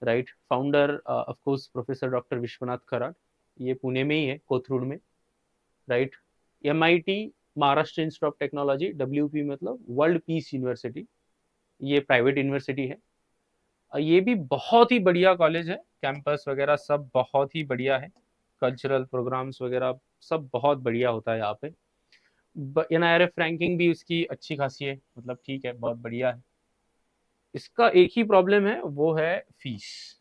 right. Founder of course professor doctor Vishwanath Karad, ये पुणे में ही है, कोथरूड में, right. MIT Maharashtra institute of technology, WPU मतलब वर्ल्ड पीस यूनिवर्सिटी, ये प्राइवेट यूनिवर्सिटी है। ये भी बहुत ही बढ़िया कॉलेज है, कैंपस वगैरह सब बहुत ही बढ़िया है, कल्चरल प्रोग्राम्स वगैरह सब बहुत बढ़िया होता है यहाँ पे। NIRF रैंकिंग भी उसकी अच्छी खासी है, मतलब ठीक है, बहुत बढ़िया है। इसका एक ही प्रॉब्लम है, वो है फीस,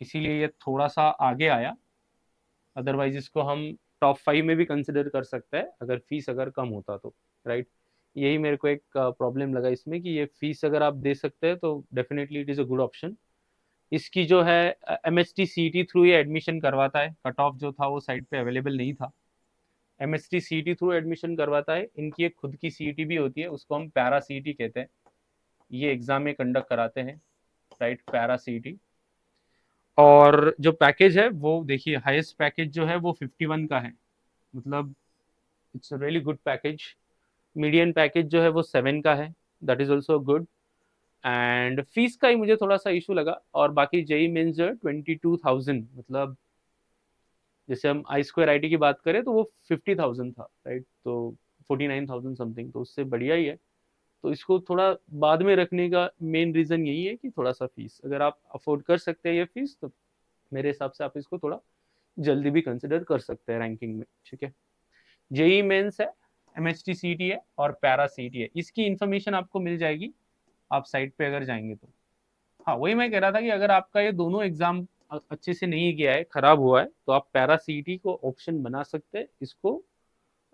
इसीलिए ये थोड़ा सा आगे आया। अदरवाइज इसको हम टॉप 5 में भी कंसिडर कर सकते हैं अगर फीस अगर कम होता तो, राइट। यही मेरे को एक प्रॉब्लम लगा इसमें कि ये फीस अगर आप दे सकते हैं तो definitely it is a good option. इसकी जो है MST CET थ्रू ये एडमिशन करवाता है, कट ऑफ जो था वो साइट पे अवेलेबल नहीं था। MST CET थ्रू एडमिशन करवाता है। इनकी एक खुद की CET भी होती है, उसको हम पैरा CET कहते हैं। ये एग्जाम में कंडक्ट कराते हैं, राइट, पैरा CET। और जो पैकेज है वो देखिए, हाईएस्ट पैकेज जो है वो 51 का है, मतलब it's a really good package. Median package जो है वो 7 का है, that is also good. And fees का ही मुझे थोड़ा सा इशू लगा। और बाकी जेई मेन्स जो है 22,000, मतलब जैसे हम आई स्क्वायर IT की बात करें तो वो 50,000 था, राइट, तो 49,000 समथिंग, तो उससे बढ़िया ही है। तो इसको थोड़ा बाद में रखने का मेन रीज़न यही है कि थोड़ा सा फीस, अगर आप अफोर्ड कर सकते हैं ये फीस, तो मेरे हिसाब से आप इसको थोड़ा जल्दी भी कंसिडर कर सकते हैं रैंकिंग में, ठीक है। जेई मेंस है, MST CET है और पैरा CET है। इसकी इन्फॉर्मेशन आपको मिल जाएगी आप साइट पे अगर जाएंगे तो। हाँ वही मैं कह रहा था कि अगर आपका ये दोनों एग्जाम अच्छे से नहीं गया है, खराब हुआ है, तो आप पैरा CET को ऑप्शन बना सकते हैं, इसको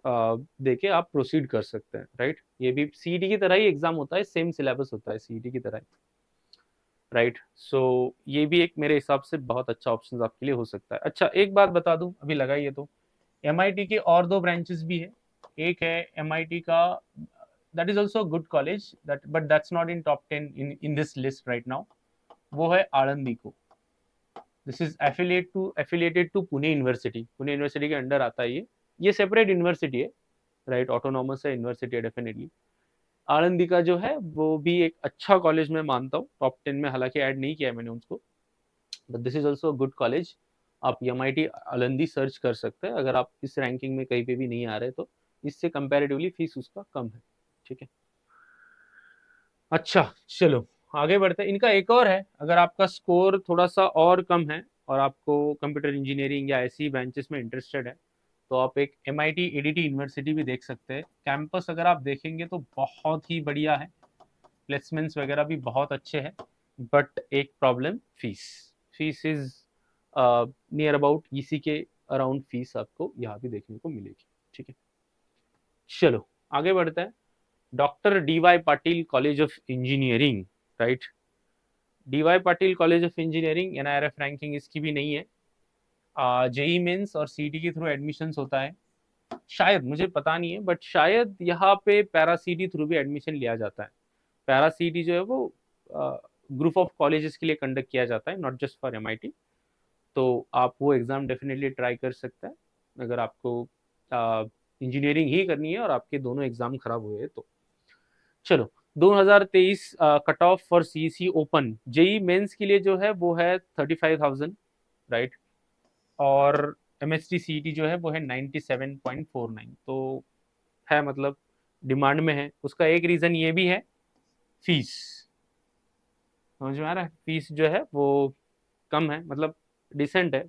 देके आप प्रोसीड कर सकते हैं, राइट। ये भी CET की तरह ही एग्जाम होता है, सेम सिलेबस होता है CET की तरह, राइट। सो ये भी एक मेरे हिसाब से बहुत अच्छा ऑप्शन आपके लिए हो सकता है। अच्छा एक बात बता दूं, अभी लगाइए तो MIT के और 2 ब्रांचेस भी है। एक है MIT का, that is also good college, that but that's not in top 10 in this list right now. वो है आनंदी को। This is affiliated to Pune university, Pune university के अंडर आता है ये सेपरेट यूनिवर्सिटी है, राइट, ऑटोनॉमस है यूनिवर्सिटी है डेफिनेटली। आनंदी का जो है वो भी एक अच्छा कॉलेज मैं मानता हूँ, टॉप 10 में हालांकि ऐड नहीं किया है मैंने उसको, but this is also good college. आप MIT आनंदी सर्च कर सकते हैं अगर आप इस रैंकिंग में कहीं पे भी नहीं आ रहे तो। इससे कंपैरेटिवली फीस उसका कम है, ठीक है। अच्छा चलो आगे बढ़ते हैं। इनका एक और है, अगर आपका स्कोर थोड़ा सा और कम है और आपको कंप्यूटर इंजीनियरिंग या ऐसी ब्रांचेस में इंटरेस्टेड है, तो आप एक MIT ADT यूनिवर्सिटी भी देख सकते हैं। कैंपस अगर आप देखेंगे तो बहुत ही बढ़िया है, प्लेसमेंट्स वगैरह भी बहुत अच्छे हैं, बट एक problem, fees. Fees is near about इसी के अराउंड फीस आपको यहाँ भी देखने को मिलेगी। ठीक है, चलो आगे बढ़ते हैं। Doctor DY Patil college of engineering, right. DY Patil college of engineering NIRF ranking इसकी भी नहीं है। जेई मेंस और सीटी के थ्रू एडमिशन्स होता है, शायद, मुझे पता नहीं है, बट शायद यहाँ पे पैरा सीटी थ्रू भी एडमिशन लिया जाता है। पैरा सीटी जो है वो ग्रुप ऑफ कॉलेजेस के लिए कंडक्ट किया जाता है, नॉट जस्ट फॉर MIT। तो आप वो एग्ज़ाम डेफिनेटली ट्राई कर सकते हैं अगर आपको इंजीनियरिंग ही करनी है और आपके दोनों एग्ज़ाम खराब हुए हैं तो। चलो, 2023 cut off for CEC open JEE mains के लिए जो है वो है 35,000, राइट। और MST CET जो है वो है 97.49, तो है मतलब डिमांड में है। उसका एक रीज़न ये भी है, फीस। समझ में आ रहा है, फीस जो है वो कम है, मतलब डिसेंट है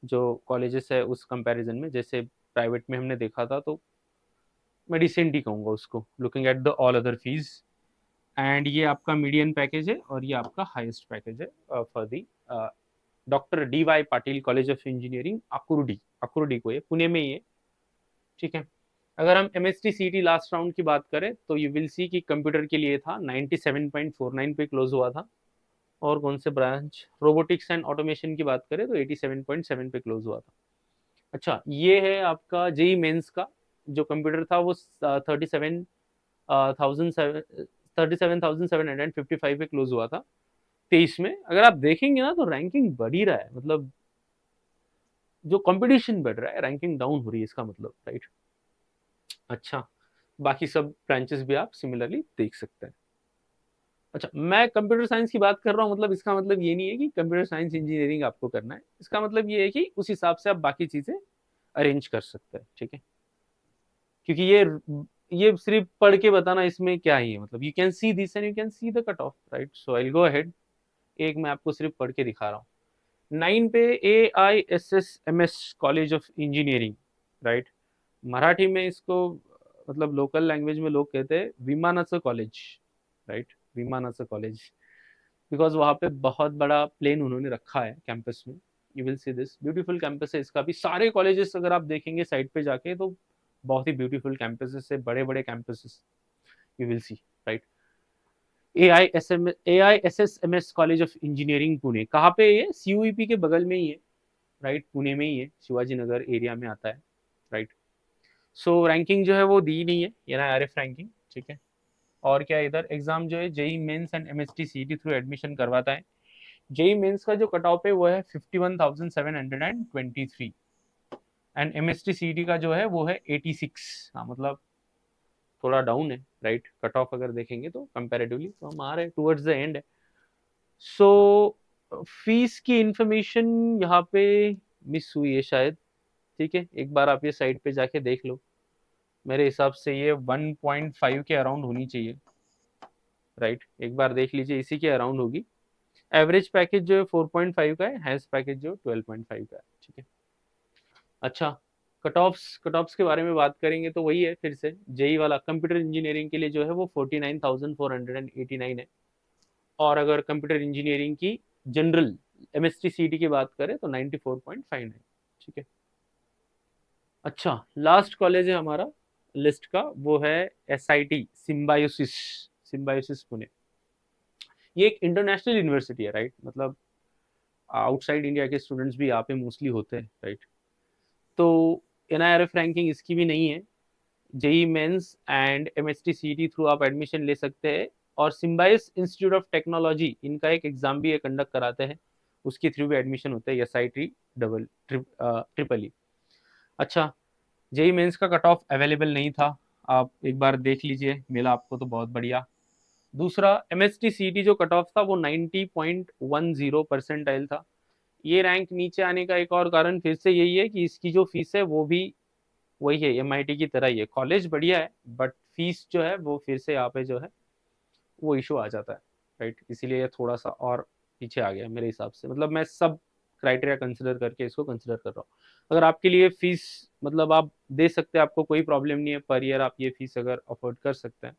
जो कॉलेजेस है उस कंपैरिजन में। जैसे प्राइवेट में हमने देखा था, तो मैं डिसेंट ही कहूँगा उसको, looking at the all other fees. And ये आपका मीडियन पैकेज है और ये आपका हाईएस्ट पैकेज है for the doctor DY Patil college of engineering Akurdi. Akurdi को, ये पुणे में ही है। ठीक है, अगर हम MST CET लास्ट राउंड की बात करें तो यू विल सी कि कंप्यूटर के लिए था 97.49 पे क्लोज हुआ था। और कौन से ब्रांच, रोबोटिक्स एंड ऑटोमेशन की बात करें तो 87.7 पे क्लोज हुआ था। अच्छा, ये है आपका जेई मेंस का जो कंप्यूटर था, वो 37,755 पे क्लोज हुआ था 23 में। अगर आप देखेंगे ना तो रैंकिंग बढ़ ही रहा है, मतलब जो कंपटीशन बढ़ रहा है रैंकिंग डाउन हो रही है, इसका मतलब, राइट। अच्छा, बाकी सब ब्रांचेस भी आप सिमिलरली देख सकते हैं। अच्छा, मैं कंप्यूटर साइंस की बात कर रहा हूँ, मतलब इसका मतलब ये नहीं है कि कंप्यूटर साइंस इंजीनियरिंग आपको करना है। इसका मतलब ये है कि उस हिसाब से आप बाकी चीजें अरेंज कर सकते हैं। ठीक है, क्योंकि ये सिर्फ पढ़ के बताना इसमें क्या ही है, मतलब you can see this and you can see the cut off, right. So I will go ahead, एक मैं आपको सिर्फ पढ़ के दिखा रहा हूँ। 9 पे AISSMS college of engineering, right. Marathi में इसको, मतलब लोकल लैंग्वेज में लोग कहते हैं विमानाचं कॉलेज, राइट। विमानाचं कॉलेज, बिकॉज वहाँ पे बहुत बड़ा प्लेन उन्होंने रखा है कैंपस में। You will see this beautiful campus है इसका भी। सारे कॉलेजेस अगर आप देखेंगे साइट पे जाके तो बहुत ही ब्यूटीफुल कैंपसेस है, बड़े बड़े campuses you will C, right. AISSMS college of engineering Pune, कहाँ पे है? CUEP के बगल में ही है, राइट। पुणे में ही है, शिवाजी नगर एरिया में आता है, राइट। सो रैंकिंग जो है वो दी नहीं है, NIRF रैंकिंग, ठीक है। और क्या, इधर एग्जाम जो है JEE mains and MST CET through admission करवाता है। जेई मेंस का जो कट ऑफ है वो है 51,723 एंड MST CET का जो है वो है 86। हाँ, मतलब थोड़ा डाउन है, राइट। कट ऑफ अगर देखेंगे तो कंपैरेटिवली तो हम आ रहे हैं टुवर्ड्स द एंड है। सो फीस की इंफॉर्मेशन यहाँ पे मिस हुई है शायद। ठीक है, एक बार आप ये साइट पे जाके देख लो। मेरे हिसाब से ये 1.5 के अराउंड होनी चाहिए, राइट। एक बार देख लीजिए, इसी के अराउंड होगी। एवरेज पैकेज जो है 4.5 का है, हाईएस्ट पैकेज जो 12.5 का है। ठीक है, अच्छा, कट ऑफ्स के बारे में बात करेंगे तो वही है, फिर से जेई वाला कंप्यूटर इंजीनियरिंग के लिए जो है वो 49,489 है। और अगर कंप्यूटर इंजीनियरिंग की जनरल MST CET की बात करें तो 94.59। ठीक है, अच्छा, लास्ट कॉलेज है हमारा लिस्ट का, वो है SIT सिम्बायोसिस, सिम्बायोसिस पुणे। ये एक इंटरनेशनल यूनिवर्सिटी है, राइट। मतलब आउटसाइड इंडिया के स्टूडेंट्स भी यहाँ पे मोस्टली होते हैं, राइट। तो NIRF रैंकिंग इसकी भी नहीं है। JEE mains and MST CET through आप एडमिशन ले सकते हैं। और सिम्बाइस इंस्टीट्यूट ऑफ टेक्नोलॉजी, इनका एक एग्जाम भी ये कंडक्ट कराते हैं, उसके थ्रू भी एडमिशन होता है, SIT ट्रिपल ई। अच्छा, जेई मेंस का कट ऑफ अवेलेबल नहीं था, आप एक बार देख लीजिए, मिला आपको तो बहुत बढ़िया। दूसरा, MST CET जो कट ऑफ था वो 90.10 परसेंटाइल था। ये रैंक नीचे आने का एक और कारण फिर से यही है कि इसकी जो फीस है वो भी वही है, MIT की तरह ही है। कॉलेज बढ़िया है बट फीस जो है वो फिर से यहाँ पे जो है वो इशू आ जाता है। राइट, इसीलिए ये थोड़ा सा और पीछे आ गया मेरे हिसाब से। मतलब मैं सब क्राइटेरिया कंसिडर करके इसको कंसिडर कर रहा हूँ। अगर आपके लिए फीस मतलब आप दे सकते हैं, आपको कोई प्रॉब्लम नहीं है, पर ईयर आप ये फीस अगर अफोर्ड कर सकते हैं,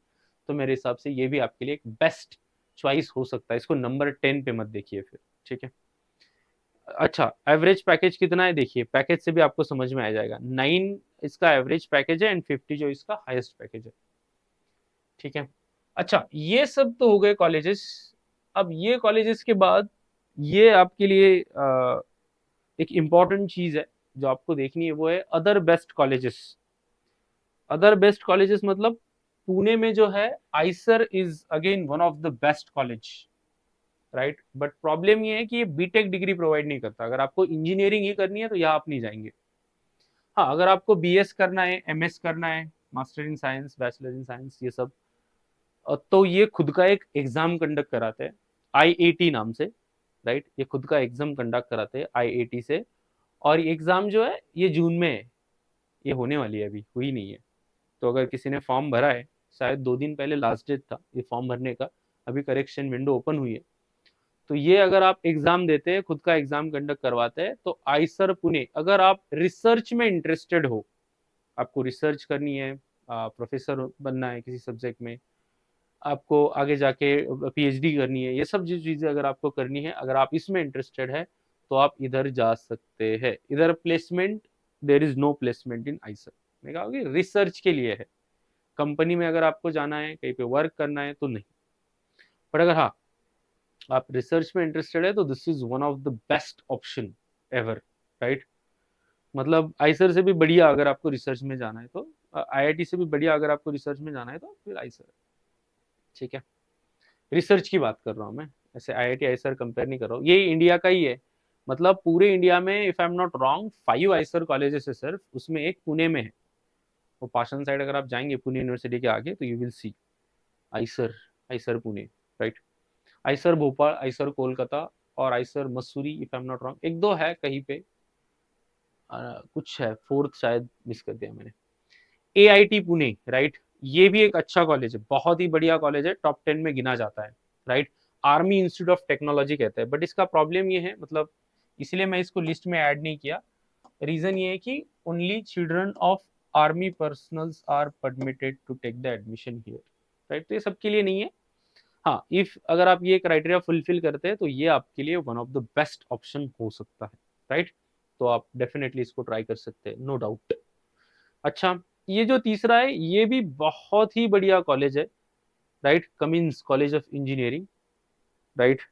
तो मेरे हिसाब से ये भी आपके लिए एक बेस्ट चॉइस हो सकता है। इसको नंबर 10 पे मत देखिए फिर, ठीक है। अच्छा, एवरेज पैकेज कितना है देखिए, पैकेज से भी आपको समझ में आ जाएगा। 9 इसका एवरेज पैकेज है एंड 50 जो इसका हाईएस्ट पैकेज है, ठीक है। अच्छा, ये सब तो हो गए कॉलेजेस। अब ये कॉलेजेस के बाद ये आपके लिए एक इम्पॉर्टेंट चीज है जो आपको देखनी है, वो है other best colleges. Other best colleges मतलब पुणे में जो है Eicher is again one of the best college, right. But problem ये है कि ये बीटेक डिग्री प्रोवाइड नहीं करता। अगर आपको इंजीनियरिंग ही करनी है तो यहाँ आप नहीं जाएंगे। हाँ, अगर आपको बीएस करना है, एमएस करना है, master in science, bachelor in science, ये सब, तो ये खुद का एक एग्जाम कंडक्ट कराते हैं आईएटी नाम से, राइट। ये खुद का एग्जाम कंडक्ट कराते हैं आईएटी से, और ये एग्जाम जो है ये जून में है, ये होने वाली है, अभी हुई नहीं है। तो अगर किसी ने फॉर्म भरा है, शायद 2 दिन पहले लास्ट डेट था ये फॉर्म भरने का, अभी करेक्शन विंडो ओपन हुई है। तो ये अगर आप एग्जाम देते हैं, खुद का एग्जाम कंडक्ट करवाते हैं, तो आईसर पुणे, अगर आप रिसर्च में इंटरेस्टेड हो, आपको रिसर्च करनी है, प्रोफेसर बनना है किसी सब्जेक्ट में, आपको आगे जाके पीएचडी करनी है, ये सब जो चीजें अगर आपको करनी है, अगर आप इसमें इंटरेस्टेड है, तो आप इधर जा सकते हैं। इधर placement, there is no placement in IISER. मैं कहा रिसर्च के लिए है, कंपनी में अगर आपको जाना है, कहीं पे वर्क करना है तो नहीं। पर अगर हाँ आप रिसर्च में इंटरेस्टेड है, तो this is one of the best option ever, right. मतलब आईसर से भी बढ़िया अगर आपको रिसर्च में जाना है तो, आईआईटी से भी बढ़िया अगर आपको रिसर्च में जाना है तो फिर आईसर, ठीक है। रिसर्च की बात कर रहा हूँ मैं, ऐसे आईआईटी आईसर कंपेयर नहीं कर रहा हूँ। ये इंडिया का ही है, मतलब पूरे इंडिया में if I am not wrong 5 Eicher colleges है सिर्फ, उसमें एक पुणे में है। वो पाषाण साइड अगर आप जाएंगे पुणे यूनिवर्सिटी के आगे, तो you will see IISER, IISER Pune, right. IISER Bhopal, IISER Kolkata, और IISER Mussoorie, if I am not wrong, एक दो है कहीं पे, कुछ है, फोर्थ शायद मिस कर दिया मैंने। एआईटी पुणे, राइट, ये भी एक अच्छा कॉलेज है, बहुत ही बढ़िया कॉलेज है, टॉप 10 में गिना जाता है, right. Army institute of technology कहते हैं, बट इसका प्रॉब्लम ये है, मतलब इसलिए मैं इसको लिस्ट में ऐड नहीं किया। रीजन ये है कि only children of army personnels are permitted to take the admission here, right. तो ये सबके लिए नहीं है। हाँ, इफ अगर आप ये क्राइटेरिया फुलफिल करते हैं, तो ये आपके लिए one of the best option हो सकता है, राइट। तो आप डेफिनेटली इसको ट्राई कर सकते हैं, नो डाउट। अच्छा, ये जो तीसरा है, ये भी बहुत ही बढ़िया कॉलेज है, right, Cummins college of engineering, right.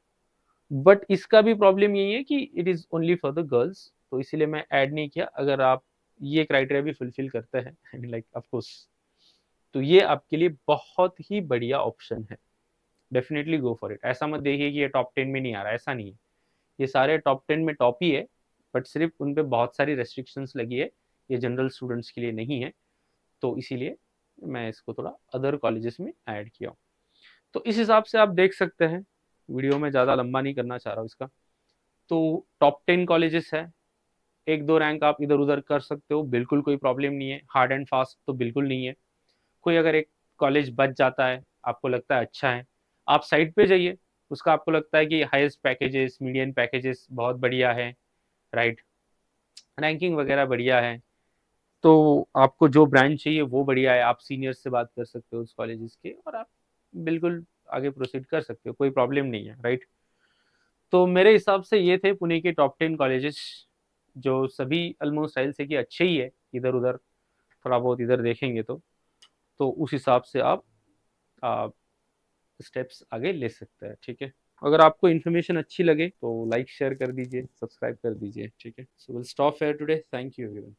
But इसका भी प्रॉब्लम यही है कि it is only for the girls, तो इसीलिए मैं ऐड नहीं किया। अगर आप ये क्राइटेरिया भी फुलफिल करते हैं लाइक ऑफ कोर्स, तो ये आपके लिए बहुत ही बढ़िया ऑप्शन है। Definitely go for it. ऐसा मत देखिए कि ये टॉप 10 में नहीं आ रहा, ऐसा नहीं है। ये सारे टॉप 10 में टॉप ही है, बट सिर्फ उन पे बहुत सारी रेस्ट्रिक्शंस लगी है, ये जनरल स्टूडेंट्स के लिए नहीं है। तो इसीलिए मैं इसको थोड़ा अदर कॉलेजेस में ऐड किया हूँ। तो इस हिसाब से आप देख सकते हैं, वीडियो में ज़्यादा लंबा नहीं करना चाह रहा हूँ इसका। तो टॉप 10 कॉलेजेस है, एक दो रैंक आप इधर उधर कर सकते हो, बिल्कुल कोई प्रॉब्लम नहीं है, हार्ड एंड फास्ट तो बिल्कुल नहीं है। कोई अगर एक कॉलेज बच जाता है, आपको लगता है अच्छा है, आप साइड पे जाइए, उसका आपको लगता है कि हाईएस्ट पैकेजेस, मीडियन पैकेजेस बहुत बढ़िया है, राइट, रैंकिंग वगैरह बढ़िया है, तो आपको जो ब्रांच चाहिए वो बढ़िया है, आप सीनियर से बात कर सकते हो उस कॉलेजेस के, और आप बिल्कुल आगे प्रोसीड कर सकते हो, कोई प्रॉब्लम नहीं है, राइट। तो मेरे हिसाब से ये थे पुणे के टॉप 10 कॉलेजेस, जो सभी ऑलमोस्ट स्टाइल से कि अच्छे ही है, इधर उधर थोड़ा बहुत इधर देखेंगे तो उस हिसाब से आप स्टेप्स आगे ले सकते हैं, ठीक है। अगर आपको इन्फॉर्मेशन अच्छी लगे तो लाइक शेयर कर दीजिए, सब्सक्राइब कर दीजिए, ठीक है। So will stop here today, thank you everyone.